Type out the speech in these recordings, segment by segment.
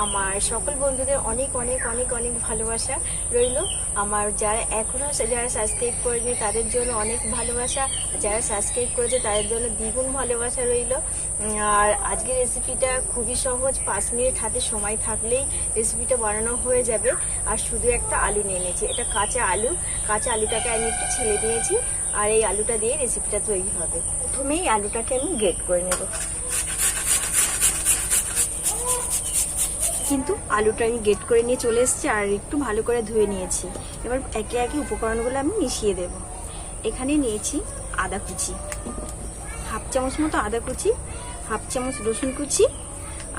আমার সকল বন্ধুদের অনেক অনেক অনেক অনেক ভালোবাসা রইল। আমার যারা সাবস্ক্রাইব করেনি তাদের জন্য অনেক ভালোবাসা, যারা সাবস্ক্রাইব করেছে তাদের জন্য দ্বিগুণ ভালোবাসা রইল। আর আজকের রেসিপিটা খুবই সহজ, 5 মিনিট হাতে সময় থাকলেই রেসিপিটা বানানো হয়ে যাবে। আর শুধু একটা আলু নিয়ে নিয়েছি, এটা কাঁচা আলুটাকে আমি একটু ছেলে দিয়েছি, আর এই আলুটা দিয়ে রেসিপিটা তৈরি হবে। প্রথমেই আলুটাকে আমি গ্রেট করে নেব। কিন্তু আলুটা আমি গ্রেট করে নিয়ে চলে এসেছি আর একটু ভালো করে ধুয়ে নিয়েছি। এবার একে একে উপকরণগুলো আমি মিশিয়ে দেব। এখানে নিয়েছি আদা কুচি, 1/2 চামচ মতো আদা কুচি, 1/2 চামচ রসুন কুচি,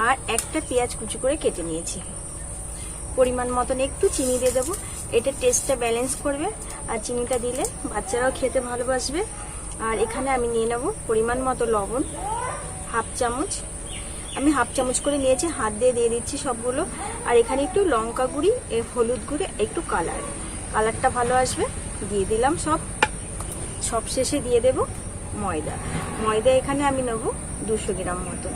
আর একটা পেঁয়াজ কুচি করে কেটে নিয়েছি। পরিমাণ মতন একটু চিনি দিয়ে দেবো, এটা টেস্টটা ব্যালেন্স করবে, আর চিনিটা দিলে বাচ্চারাও খেতে ভালোবাসবে। আর এখানে আমি নিয়ে নেব পরিমাণ মতো লবণ, 1/2 চামচ। আমি 1/2 চামচ করে নিয়েছি, হাত দিয়ে দিচ্ছি সবগুলো। আর এখানে একটু লঙ্কা গুঁড়ি, হলুদ গুঁড়ি, একটু কালারটা ভালো আসবে দিয়ে দিলাম। সব শেষে দিয়ে দেব ময়দা এখানে আমি নেব 200 গ্রাম মতো।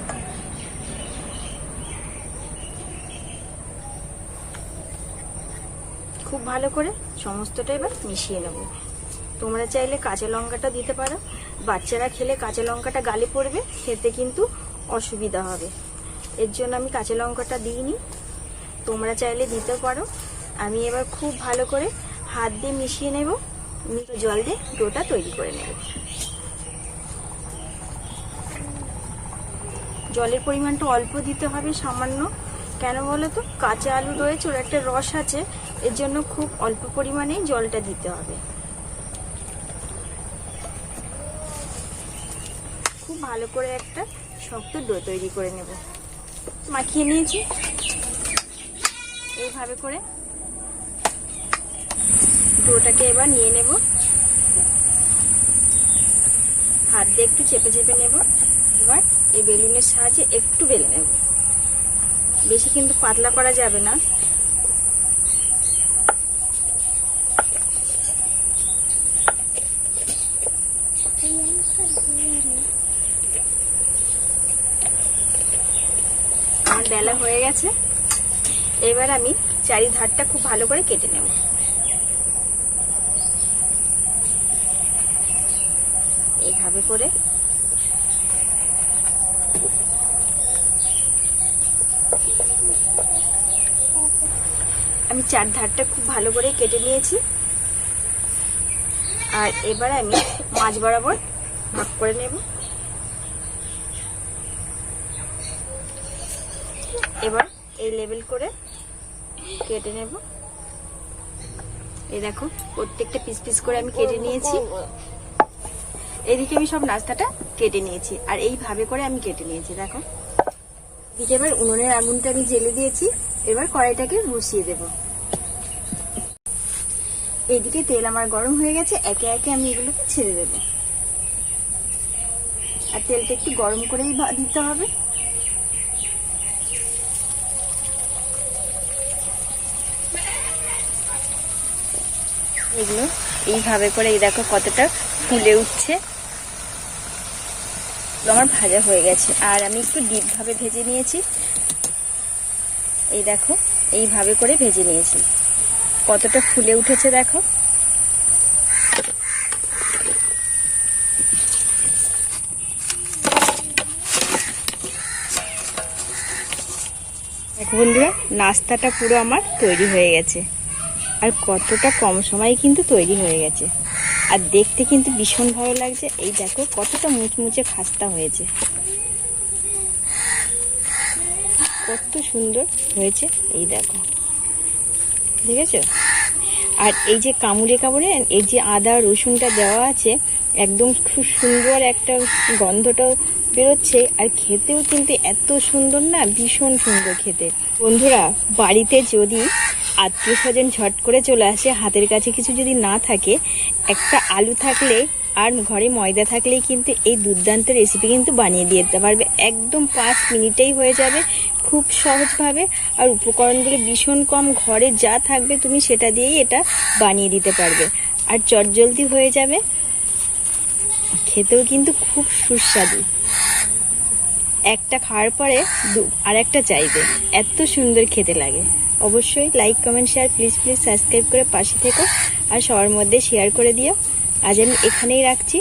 খুব ভালো করে সমস্তটা এবার মিশিয়ে নেব। তোমরা চাইলে কাঁচা লঙ্কাটা দিতে পারো, বাচ্চারা খেলে কাঁচা লঙ্কাটা গালে পড়বে, খেতে কিন্তু অসুবিধা হবে, এর জন্য আমি কাঁচা লঙ্কাটা দিইনি, তোমরা চাইলে দিতে পারো। আমি এবার খুব ভালো করে হাত দিয়ে মিশিয়ে নেব, জল দিয়ে ডোটা তৈরি করে নেব। জলের পরিমাণটা অল্প দিতে হবে, সামান্য। কেন বলো তো, কাঁচা আলু রয়েছে, ওর একটা রস আছে, এর জন্য খুব অল্প পরিমাণেই জলটা দিতে হবে। খুব ভালো করে একটা শক্ত ডো তৈরি করে নেব। মাখিয়ে নিয়েছি এইভাবে করে, ডোটাকে এবার নিয়ে নেব, হাত দিয়ে একটু চেপে চেপে নেব। এবার এই বেলুনের সাহায্যে একটু বেলে নেব, বেশি কিন্তু পাতলা করা যাবে না। আমার বেলা হয়ে গেছে, এবার আমি চারিধারটা খুব ভালো করে কেটে নেব। এইভাবে করে আমি চারধারটা খুব ভালো করে কেটে নিয়েছি। আর এবার আমি মাঝ বরাবর ভাগ করে নেব। এবার এই লেবেল করে কেটে নেব। এই দেখো, প্রত্যেকটা পিস পিস করে আমি কেটে নিয়েছি। এদিকে আমি সব নাস্তাটা কেটে নিয়েছি, আর এইভাবে করে আমি কেটে নিয়েছি। দেখো, এদিকে এবার উনুনের আগুনটা আমি জ্বেলে দিয়েছি, এবার কড়াইটাকে বসিয়ে দেব। এইদিকে তেল আমার গরম হয়ে গেছে, একে একে আমি এগুলোকে ছেড়ে দেব। আর তেলটা একটু গরম করেই দিতে হবে। এগুলো এইভাবে করে, এই দেখো কতটা ফুলে উঠছে, আমার ভাজা হয়ে গেছে। আর আমি একটু ডিপ ভাবে ভেজে নিয়েছি, এই দেখো এইভাবে করে ভেজে নিয়েছি, কতটা ফুলে উঠেছে দেখো। দেখো বন্ধুরা, নাস্তাটা পুরো আমার তৈরি হয়ে গেছে, আর কতটা কম সময়ে কিন্তু তৈরি হয়ে গেছে, আর দেখতে কিন্তু ভীষণ ভালো লাগছে। এই দেখো কতটা মুচমুচে খাস্তা হয়েছে, কত সুন্দর হয়েছে, এই দেখো, দেখেছো? আর এই যে কামড়ে এই যে আদা রসুনটা দেওয়া আছে, একদম খুব সুন্দর একটা গন্ধটাও বেরোচ্ছে, আর খেতেও কিন্তু এত সুন্দর না, ভীষণ সুন্দর খেতে। বন্ধুরা, বাড়িতে যদি আত্মীয় স্বজন ঝট করে চলে আসে, হাতের কাছে কিছু যদি না থাকে, একটা আলু থাকলে আর ঘরে ময়দা থাকলেই কিন্তু এই দুর্দান্ত রেসিপি কিন্তু বানিয়ে দিতে পারবে। একদম 5 মিনিটেই হয়ে যাবে, খুব সহজভাবে। আর উপকরণগুলো ভীষণ কম, ঘরে যা থাকবে তুমি সেটা দিয়েই এটা বানিয়ে দিতে পারবে, আর চটজলদি হয়ে যাবে, খেতেও কিন্তু খুব সুস্বাদু। একটা খাওয়ার পরে আর একটা চাইবে, এত সুন্দর খেতে লাগে। অবশ্যই like comment share please subscribe করে পাশে থেকো আর সবার মধ্যে শেয়ার করে দিও। আজ আমি এখানেই রাখছি।